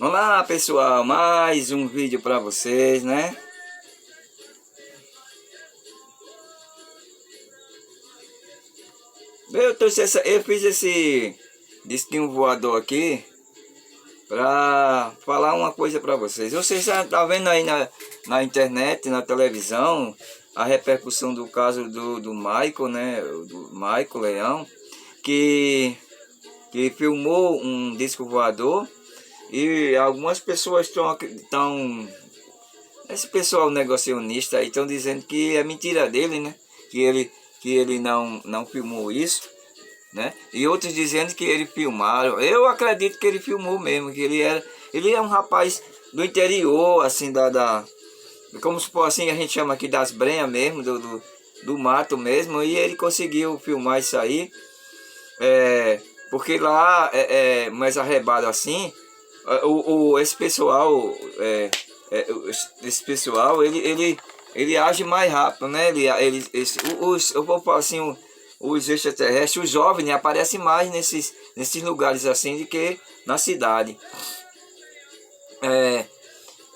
Olá pessoal, mais um vídeo para vocês, né? Eu fiz esse disquinho voador aqui para falar uma coisa para vocês. Vocês já estão vendo aí na internet, na televisão, a repercussão do caso do Michael, né? Do Michael Leão, que filmou um disco voador. E algumas pessoas estão esse pessoal negacionista aí estão dizendo que é mentira dele, né? Que ele não filmou isso, né? E outros dizendo que ele filmaram. Eu acredito que ele filmou mesmo, que ele é um rapaz do interior, assim, como se for assim, a gente chama aqui das brenhas mesmo, do mato mesmo, e ele conseguiu filmar isso aí. Porque lá é mais arrebado assim. Esse pessoal, esse pessoal, ele age mais rápido, né? Eu vou falar assim, os extraterrestres, os jovens, né, aparecem mais nesses lugares assim do que na cidade.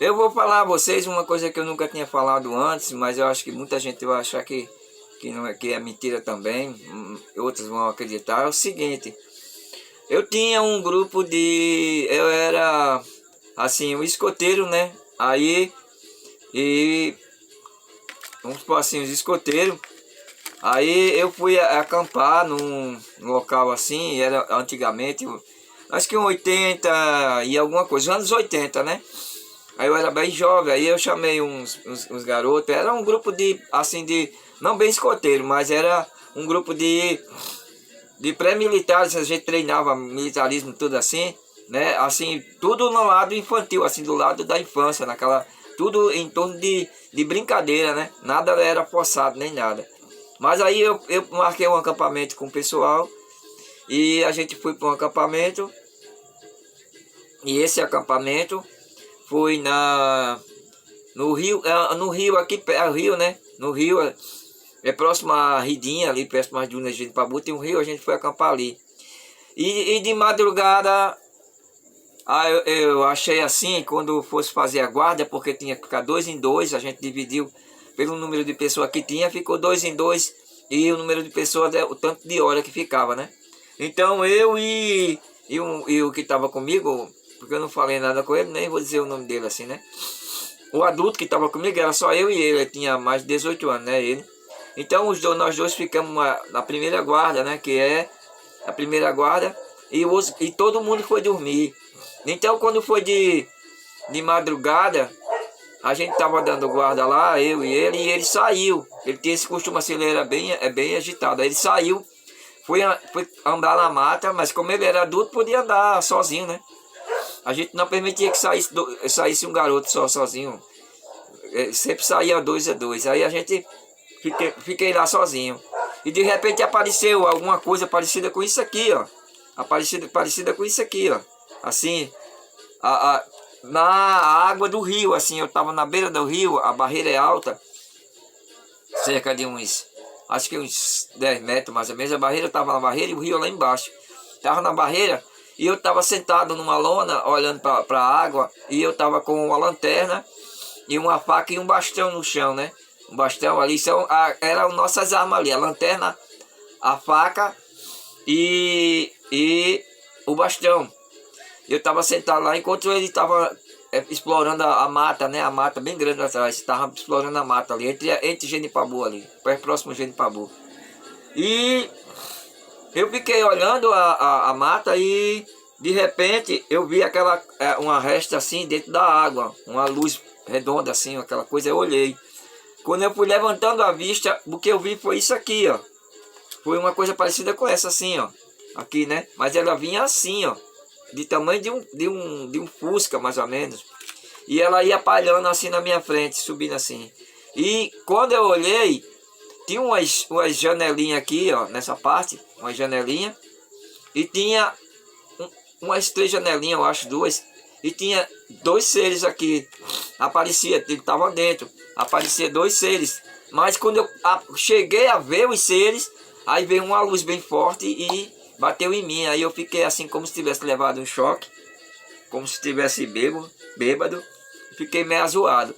Eu vou falar a vocês uma coisa que eu nunca tinha falado antes, mas eu acho que muita gente vai achar que não é, que é mentira também, outros vão acreditar. É o seguinte: eu tinha um grupo eu era assim, um escoteiro, né? Aí, e vamos supor assim, os escoteiros. Aí eu fui acampar num local assim, era antigamente, acho que em 80 e alguma coisa, anos 80, né? Aí eu era bem jovem, aí eu chamei uns garotos, era um grupo assim, não bem escoteiro, mas era um grupo de pré-militares. A gente treinava militarismo tudo assim, né? Assim, tudo no lado infantil, assim, do lado da infância, tudo em torno de brincadeira, né? Nada era forçado, nem nada. Mas aí eu marquei um acampamento com o pessoal e a gente foi para um acampamento. E esse acampamento foi no rio aqui, o rio, né? No rio, próximo à Ridinha, ali próximo às dunas de Genipabu, tem um rio, a gente foi acampar ali. E de madrugada, eu achei assim, quando fosse fazer a guarda, porque tinha que ficar 2 em 2, a gente dividiu pelo número de pessoas que tinha, ficou 2 em 2, e o número de pessoas, o tanto de hora que ficava, né? Então eu e o que estava comigo, porque eu não falei nada com ele, nem vou dizer o nome dele assim, né? O adulto que estava comigo era só eu e ele tinha mais de 18 anos, né? Ele. Então nós dois ficamos na primeira guarda, né? Que é a primeira guarda, e todo mundo foi dormir. Então quando foi de madrugada, a gente estava dando guarda lá, eu e ele saiu. Ele tem esse costume assim, ele era bem agitado. Aí ele saiu, foi andar na mata, mas como ele era adulto, podia andar sozinho, né? A gente não permitia que saísse um garoto sozinho. Sempre saía 2 a 2. Aí a gente fiquei lá sozinho. E de repente apareceu alguma coisa parecida com isso aqui, ó. Parecida com isso aqui, ó. Assim, na água do rio, assim, eu estava na beira do rio, a barreira é alta, cerca de acho que uns 10 metros mais ou menos. A barreira estava na barreira e o rio lá embaixo. Estava na barreira e eu estava sentado numa lona, olhando para a água, e eu estava com uma lanterna e uma faca e um bastão no chão, né? Um bastão ali, eram nossas armas ali, a lanterna, a faca e o bastão. Eu estava sentado lá enquanto ele estava explorando a mata, né? A mata bem grande atrás. Estava explorando a mata ali, entre Genipabu ali, próximo a Genipabu. E eu fiquei olhando a mata e de repente eu vi uma resta assim dentro da água, uma luz redonda assim, aquela coisa. Eu olhei. Quando eu fui levantando a vista, o que eu vi foi isso aqui, ó. Foi uma coisa parecida com essa assim, ó. Aqui, né? Mas ela vinha assim, ó, de tamanho de um Fusca, mais ou menos. E ela ia palhando assim na minha frente, subindo assim. E quando eu olhei, tinha umas janelinhas aqui, ó, nessa parte, uma janelinha. E tinha umas 3 janelinhas, eu acho, 2. E tinha 2 seres aqui. Aparecia, ele estava dentro. Aparecia 2 seres. Mas quando eu cheguei a ver os seres, aí veio uma luz bem forte e bateu em mim. Aí eu fiquei assim como se tivesse levado um choque. como se estivesse bêbado, fiquei meio azoado.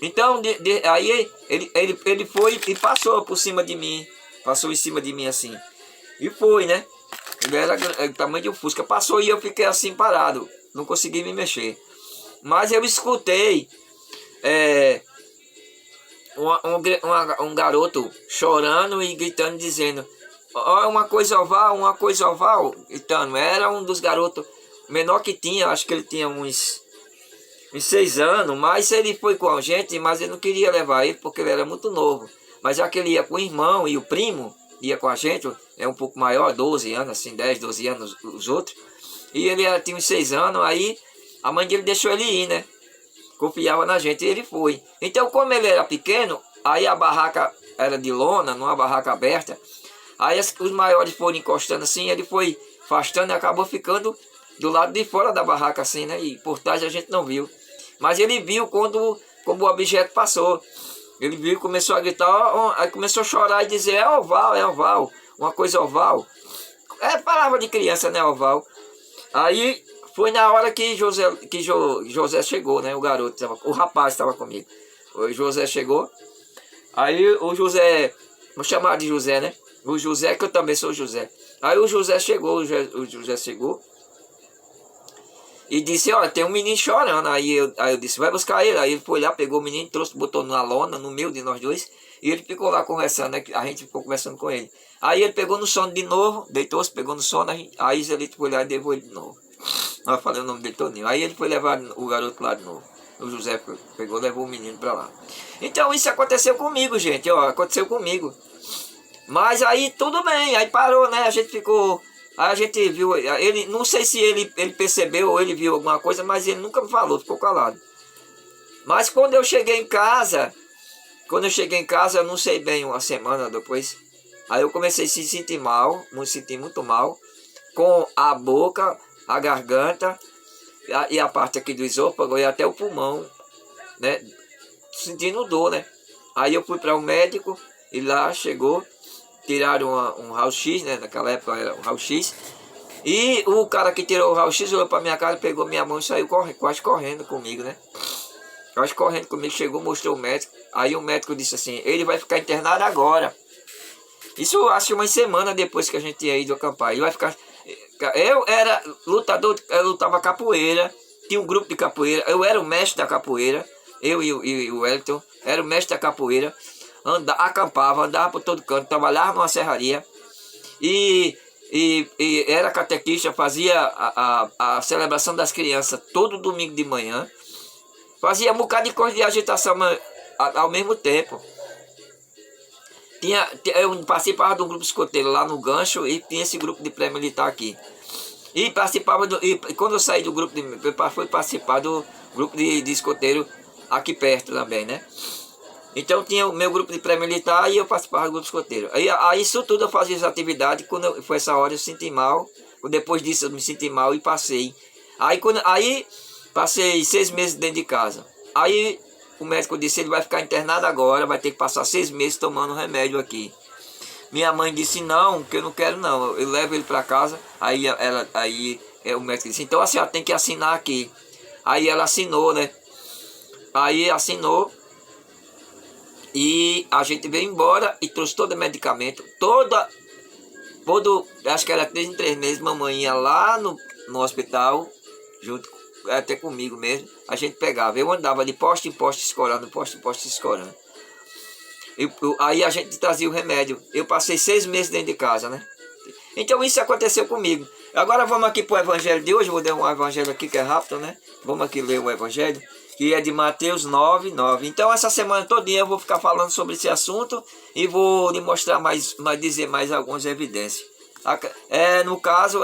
Então, aí ele foi e passou por cima de mim, passou em cima de mim assim, e foi, né? Ele era do tamanho de um Fusca, passou e eu fiquei assim parado, não consegui me mexer. Mas eu escutei um garoto chorando e gritando, dizendo: ó, uma coisa oval, gritando. Era um dos garotos menor que tinha, acho que ele tinha uns 6 anos, mas ele foi com a gente, mas ele não queria levar ele porque ele era muito novo. Mas já que ele ia com o irmão e o primo, ia com a gente, é um pouco maior, 12 anos, assim, 10, 12 anos os outros. E ele tinha uns 6 anos, aí a mãe dele deixou ele ir, né? Confiava na gente e ele foi. Então, como ele era pequeno, aí a barraca era de lona, numa barraca aberta. Aí os maiores foram encostando assim, ele foi afastando e acabou ficando do lado de fora da barraca assim, né? E por trás a gente não viu. Mas ele viu como o objeto passou. Ele viu e começou a gritar, aí começou a chorar e dizer: é oval, uma coisa oval. É palavra de criança, né, oval. Aí foi na hora que José chegou, né? O garoto, o rapaz estava comigo. O José chegou. Aí o José, vou chamar de José, né? O José, que eu também sou José. Aí o José chegou, e disse: olha, tem um menino chorando. Aí eu disse: vai buscar ele. Aí ele foi lá, pegou o menino, trouxe, botou na lona, no meio de nós dois. E ele ficou lá conversando, né? A gente ficou conversando com ele. Aí ele pegou no sono de novo, deitou-se, pegou no sono. Aí Zelito foi lá e levou ele de novo. Eu falei o nome dele todinho. Aí ele foi levar o garoto lá de novo. O José pegou, levou o menino para lá. Então isso aconteceu comigo, gente. Ó, aconteceu comigo. Mas aí tudo bem, aí parou, né? A gente ficou. Aí a gente viu. Ele, não sei se ele percebeu ou ele viu alguma coisa, mas ele nunca me falou, ficou calado. Mas quando eu cheguei em casa, eu não sei bem, uma semana depois, aí eu comecei a se sentir mal, me sentir muito mal, com a boca, a garganta e a parte aqui do esôfago e até o pulmão, né? Sentindo dor, né? Aí eu fui para o médico e lá chegou, tiraram um raio-x, né? Naquela época era um raio-x. E o cara que tirou o raio-x olhou para minha cara, pegou minha mão e saiu quase correndo comigo, né? Quase correndo comigo, chegou, mostrou o médico. Aí o médico disse assim: ele vai ficar internado agora. Isso acho que uma semana depois que a gente ia ido acampar. Ele vai ficar. Eu era lutador, eu lutava capoeira, tinha um grupo de capoeira, eu era o mestre da capoeira, eu e o Wellington, era o mestre da capoeira, acampava, andava por todo canto, trabalhava numa serraria e era catequista, fazia a celebração das crianças todo domingo de manhã, fazia um bocado de coisa de agitação ao mesmo tempo. Eu participava de um grupo escoteiro lá no Gancho e tinha esse grupo de pré-militar aqui. E participava e quando eu saí do grupo, eu fui participar do grupo de escoteiro aqui perto também, né? Então tinha o meu grupo de pré-militar e eu participava do grupo escoteiro. Aí isso tudo eu fazia essa atividade, quando foi essa hora eu senti mal. Depois disso eu me senti mal e passei. Aí passei 6 meses dentro de casa. Aí o médico disse: ele vai ficar internado agora, vai ter que passar 6 meses tomando remédio aqui. Minha mãe disse: não, que eu não quero não, eu levo ele para casa. Aí o médico disse: então a senhora tem que assinar aqui. Aí ela assinou, né? Aí assinou e a gente veio embora e trouxe todo o medicamento, acho que era 3 em 3 meses, mamãe ia lá no hospital, junto até comigo mesmo, a gente pegava, eu andava de poste em poste escorando, aí a gente trazia o remédio. Eu passei 6 meses dentro de casa, né? Então isso aconteceu comigo. Agora vamos aqui para o evangelho de hoje. Vou dar um evangelho aqui que é rápido, né? Vamos aqui ler o evangelho, que é de Mateus 9:9. Então essa semana todinha eu vou ficar falando sobre esse assunto e vou lhe mostrar dizer mais algumas evidências. No caso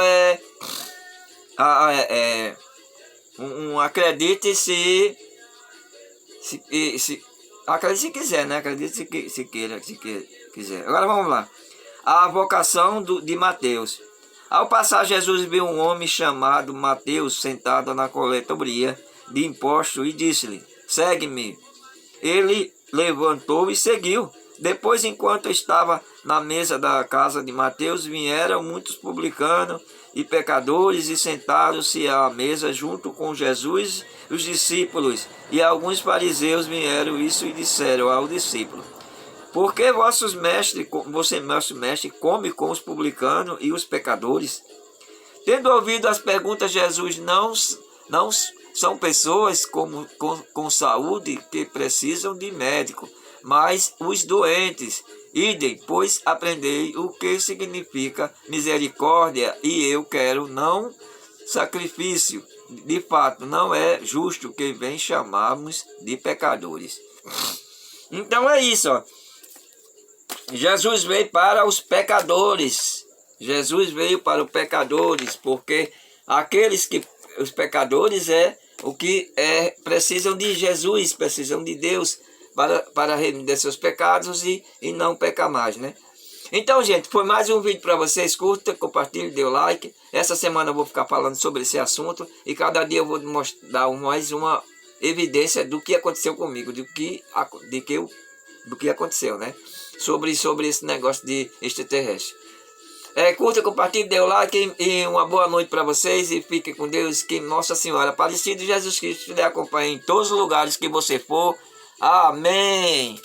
acredite se acredite se quiser, né? Acredite se quiser. Agora vamos lá. A vocação de Mateus. Ao passar, Jesus viu um homem chamado Mateus sentado na coletoria de impostos e disse-lhe: segue-me. Ele levantou e seguiu. Depois, enquanto estava na mesa da casa de Mateus, vieram muitos publicanos e pecadores, e sentaram-se à mesa junto com Jesus, os discípulos, e alguns fariseus vieram isso e disseram ao discípulo: por que vosso mestre come com os publicanos e os pecadores? Tendo ouvido as perguntas, Jesus não são pessoas com saúde que precisam de médico, mas os doentes. Idem, pois aprendei o que significa misericórdia, e eu quero não sacrifício. De fato, não é justo que vem chamarmos de pecadores. Então é isso, ó. Jesus veio para os pecadores. Jesus veio para os pecadores, porque os pecadores precisam de Jesus, precisam de Deus para remir seus pecados e não pecar mais, né? Então, gente, foi mais um vídeo para vocês. Curta, compartilhe, dê o like. Essa semana eu vou ficar falando sobre esse assunto e cada dia eu vou mostrar mais uma evidência do que aconteceu comigo, do que aconteceu, né? Sobre esse negócio de extraterrestre. Curta, compartilhe, dê o like e uma boa noite para vocês e fiquem com Deus. Que Nossa Senhora Aparecida e Jesus Cristo lhe acompanhe em todos os lugares que você for. Amém.